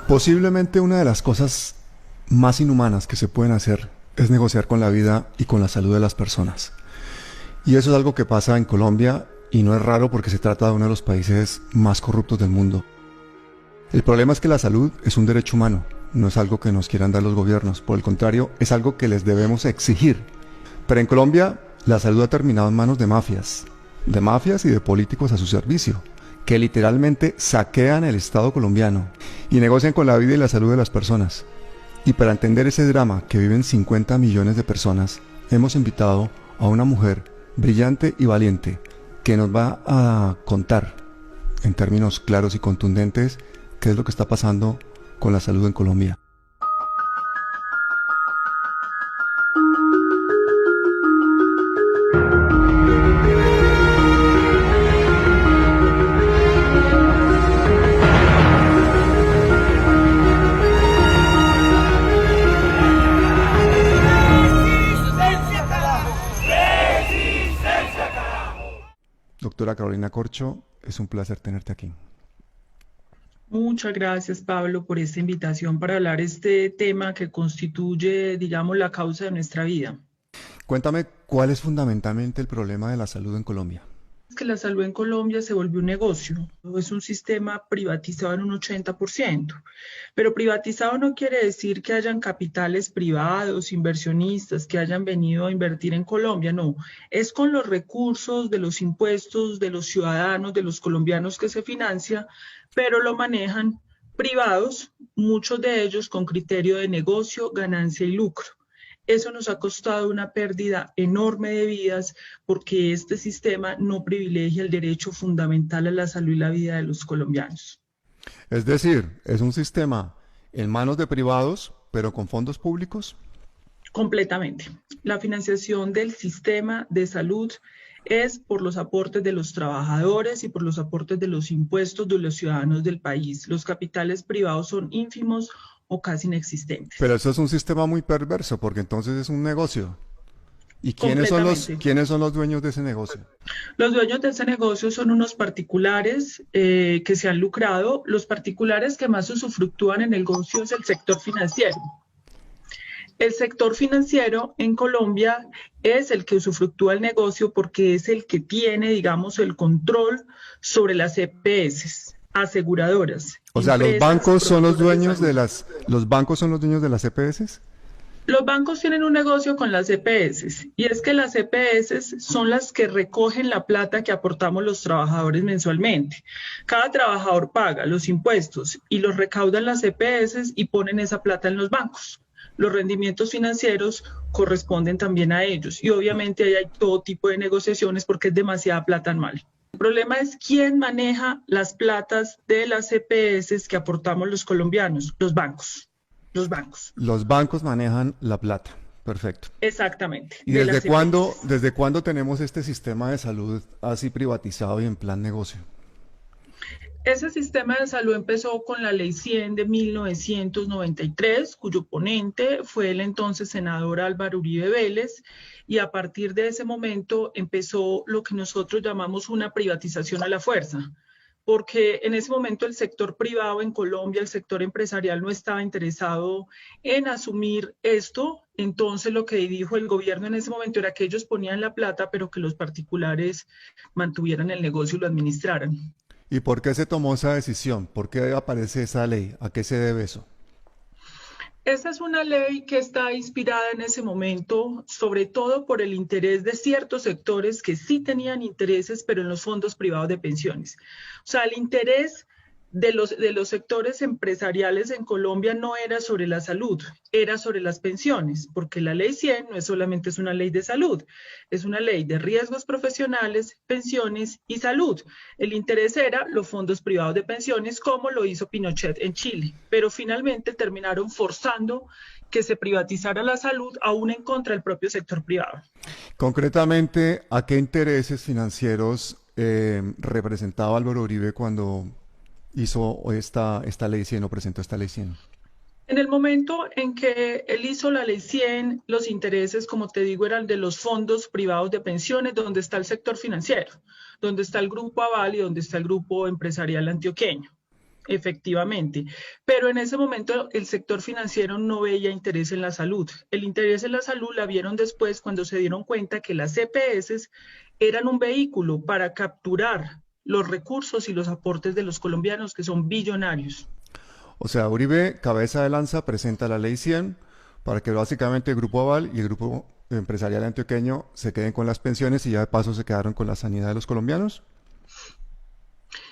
Posiblemente una de las cosas más inhumanas que se pueden hacer es negociar con la vida y con la salud de las personas. Y eso es algo que pasa en Colombia y no es raro porque se trata de uno de los países más corruptos del mundo. El problema es que la salud es un derecho humano, no es algo que nos quieran dar los gobiernos, por el contrario, es algo que les debemos exigir. Pero en Colombia, la salud ha terminado en manos de mafias y de políticos a su servicio, que literalmente saquean el Estado colombiano y negocian con la vida y la salud de las personas. Y para entender ese drama que viven 50 millones de personas, hemos invitado a una mujer brillante y valiente que nos va a contar, en términos claros y contundentes, qué es lo que está pasando con la salud en Colombia. Doctora Carolina Corcho, es un placer tenerte aquí. Muchas gracias, Pablo, por esta invitación para hablar este tema que constituye, digamos, la causa de nuestra vida. Cuéntame cuál es fundamentalmente el problema de la salud en Colombia. Es que la salud en Colombia se volvió un negocio, es un sistema privatizado en un 80%, pero privatizado no quiere decir que hayan capitales privados, inversionistas que hayan venido a invertir en Colombia, no, es con los recursos de los impuestos de los ciudadanos, de los colombianos que se financia, pero lo manejan privados, muchos de ellos con criterio de negocio, ganancia y lucro. Eso nos ha costado una pérdida enorme de vidas porque este sistema no privilegia el derecho fundamental a la salud y la vida de los colombianos. Es decir, es un sistema en manos de privados, pero con fondos públicos. Completamente. La financiación del sistema de salud es por los aportes de los trabajadores y por los aportes de los impuestos de los ciudadanos del país. Los capitales privados son ínfimos o casi inexistentes. Pero eso es un sistema muy perverso, porque entonces es un negocio. ¿Y Completamente. quiénes son los dueños de ese negocio? Los dueños de ese negocio son unos particulares que se han lucrado. Los particulares que más usufructúan en el negocio es el sector financiero. El sector financiero en Colombia es el que usufructúa el negocio porque es el que tiene, digamos, el control sobre las EPS, aseguradoras. O sea, los bancos son los dueños de los bancos son los dueños de las EPS. Los bancos tienen un negocio con las EPS y es que las EPS son las que recogen la plata que aportamos los trabajadores mensualmente. Cada trabajador paga los impuestos y los recaudan las EPS y ponen esa plata en los bancos. Los rendimientos financieros corresponden también a ellos y obviamente ahí hay todo tipo de negociaciones porque es demasiada plata anual. El problema es quién maneja las platas de las EPS que aportamos los colombianos, los bancos. Los bancos. Los bancos manejan la plata. Perfecto. Exactamente. ¿Y desde cuándo tenemos este sistema de salud así privatizado y en plan negocio? Ese sistema de salud empezó con la Ley 100 de 1993, cuyo ponente fue el entonces senador Álvaro Uribe Vélez, y a partir de ese momento empezó lo que nosotros llamamos una privatización a la fuerza, porque en ese momento el sector privado en Colombia, el sector empresarial no estaba interesado en asumir esto. Entonces lo que dijo el gobierno en ese momento era que ellos ponían la plata, pero que los particulares mantuvieran el negocio y lo administraran. ¿Y por qué se tomó esa decisión? ¿Por qué aparece esa ley? ¿A qué se debe eso? Esa es una ley que está inspirada en ese momento, sobre todo por el interés de ciertos sectores que sí tenían intereses, pero en los fondos privados de pensiones. O sea, el interés de los sectores empresariales en Colombia no era sobre la salud, era sobre las pensiones, porque la ley 100 no es solamente una ley de salud, es una ley de riesgos profesionales, pensiones y salud. El interés era los fondos privados de pensiones, como lo hizo Pinochet en Chile, pero finalmente terminaron forzando que se privatizara la salud, aún en contra del propio sector privado. Concretamente, ¿a qué intereses financieros representaba Álvaro Uribe cuando hizo esta ley 100 o presentó esta ley 100? En el momento en que él hizo la ley 100, los intereses, como te digo, eran de los fondos privados de pensiones, donde está el sector financiero, donde está el Grupo Aval y donde está el Grupo Empresarial Antioqueño. efectivamente. Pero en ese momento el sector financiero no veía interés en la salud. El interés en la salud la vieron después cuando se dieron cuenta que las EPS eran un vehículo para capturar los recursos y los aportes de los colombianos, que son billonarios. O sea, Uribe, cabeza de lanza, presenta la ley 100 para que básicamente el Grupo Aval y el Grupo Empresarial Antioqueño se queden con las pensiones y ya de paso se quedaron con la sanidad de los colombianos.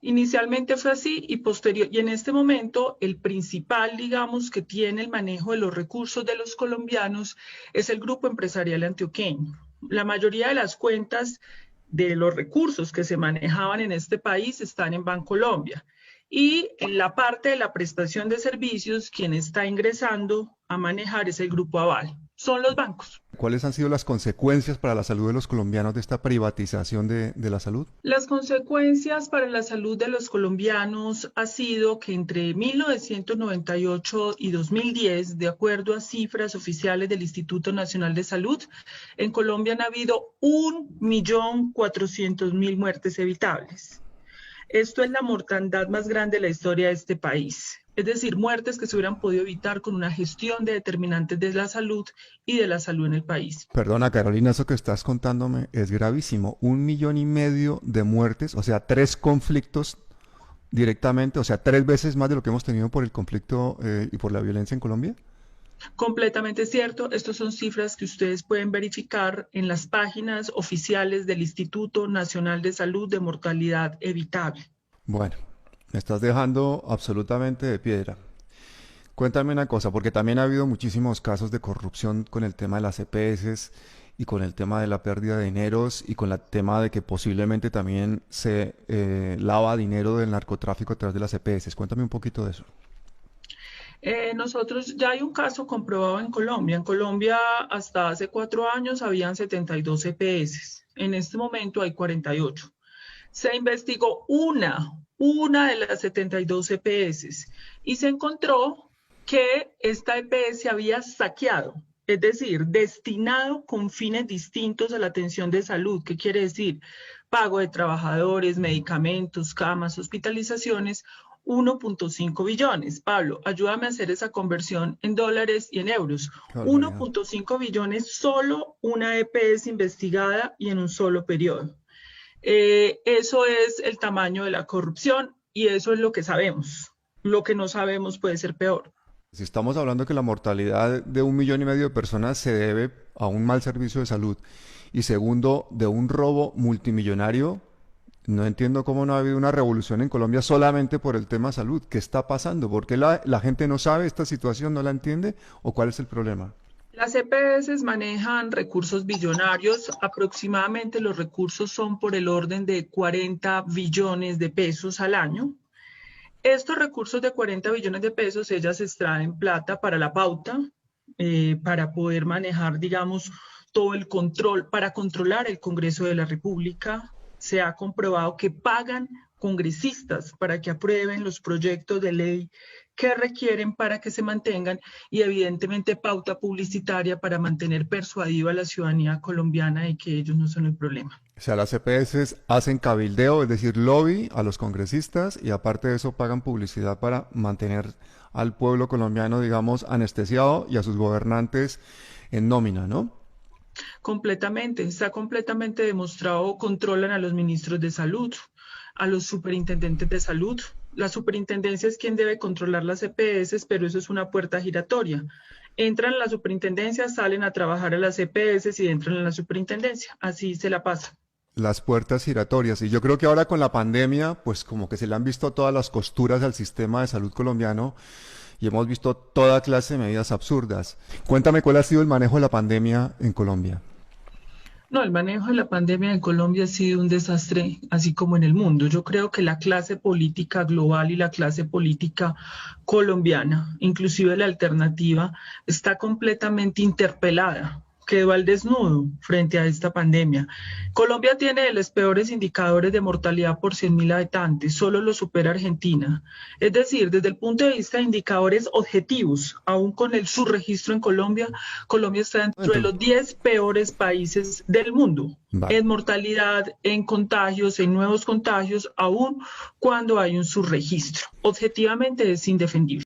Inicialmente fue así y en este momento el principal, digamos, que tiene el manejo de los recursos de los colombianos es el Grupo Empresarial Antioqueño. La mayoría de las cuentas de los recursos que se manejaban en este país están en Bancolombia. Y en la parte de la prestación de servicios, quien está ingresando a manejar es el Grupo Aval. Son los bancos. ¿Cuáles han sido las consecuencias para la salud de los colombianos de esta privatización de la salud? Las consecuencias para la salud de los colombianos ha sido que entre 1998 y 2010, de acuerdo a cifras oficiales del Instituto Nacional de Salud, en Colombia han habido 1.400.000 muertes evitables. Esto es la mortandad más grande de la historia de este país. Es decir, muertes que se hubieran podido evitar con una gestión de determinantes de la salud y de la salud en el país. Perdona, Carolina, eso que estás contándome es gravísimo. 1,5 millones de muertes, o sea, 3 conflictos directamente, o sea, 3 veces más de lo que hemos tenido por el conflicto y por la violencia en Colombia. Completamente cierto. Estas son cifras que ustedes pueden verificar en las páginas oficiales del Instituto Nacional de Salud de Mortalidad Evitable. Bueno, me estás dejando absolutamente de piedra. Cuéntame una cosa, porque también ha habido muchísimos casos de corrupción con el tema de las EPS y con el tema de la pérdida de dineros y con el tema de que posiblemente también se lava dinero del narcotráfico a través de las EPS. Cuéntame un poquito de eso. Nosotros ya hay un caso comprobado en Colombia. En Colombia hasta hace 4 años habían 72 EPS. En este momento hay 48. Se investigó una de las 72 EPS y se encontró que esta EPS había saqueado, es decir, destinado con fines distintos a la atención de salud. ¿Qué quiere decir? Pago de trabajadores, medicamentos, camas, hospitalizaciones, 1.5 billones. Pablo, ayúdame a hacer esa conversión en dólares y en euros. 1.5 billones, solo una EPS investigada y en un solo periodo. Eso es el tamaño de la corrupción y eso es lo que sabemos. Lo que no sabemos puede ser peor. Si estamos hablando que la mortalidad de 1,5 millones de personas se debe a un mal servicio de salud y segundo, de un robo multimillonario, no entiendo cómo no ha habido una revolución en Colombia solamente por el tema salud. ¿Qué está pasando? ¿Por qué la gente no sabe esta situación, no la entiende? ¿O cuál es el problema? Las EPS manejan recursos billonarios. Aproximadamente los recursos son por el orden de 40 billones de pesos al año. Estos recursos de 40 billones de pesos, ellas extraen plata para la pauta, para poder manejar, digamos, todo el control, para controlar el Congreso de la República. Se ha comprobado que pagan congresistas para que aprueben los proyectos de ley que requieren para que se mantengan y evidentemente pauta publicitaria para mantener persuadiva a la ciudadanía colombiana de que ellos no son el problema. O sea, las EPS hacen cabildeo, es decir, lobby a los congresistas y aparte de eso pagan publicidad para mantener al pueblo colombiano, digamos, anestesiado y a sus gobernantes en nómina, ¿no? Completamente, está completamente demostrado, controlan a los ministros de salud, a los superintendentes de salud. La superintendencia es quien debe controlar las EPS, pero eso es una puerta giratoria. Entran a la superintendencia, salen a trabajar a las EPS y entran en la superintendencia. Así se la pasa. Las puertas giratorias. Y yo creo que ahora con la pandemia, pues como que se le han visto todas las costuras al sistema de salud colombiano y hemos visto toda clase de medidas absurdas. Cuéntame cuál ha sido el manejo de la pandemia en Colombia. No, el manejo de la pandemia en Colombia ha sido un desastre, así como en el mundo. Yo creo que la clase política global y la clase política colombiana, inclusive la alternativa, está completamente interpelada quedó al desnudo frente a esta pandemia. Colombia tiene de los peores indicadores de mortalidad por 100.000 habitantes, solo lo supera Argentina. Es decir, desde el punto de vista de indicadores objetivos, aún con el subregistro en Colombia, Colombia está dentro de los 10 peores países del mundo. Vale. En mortalidad, en contagios, en nuevos contagios, aún cuando hay un subregistro. Objetivamente es indefendible.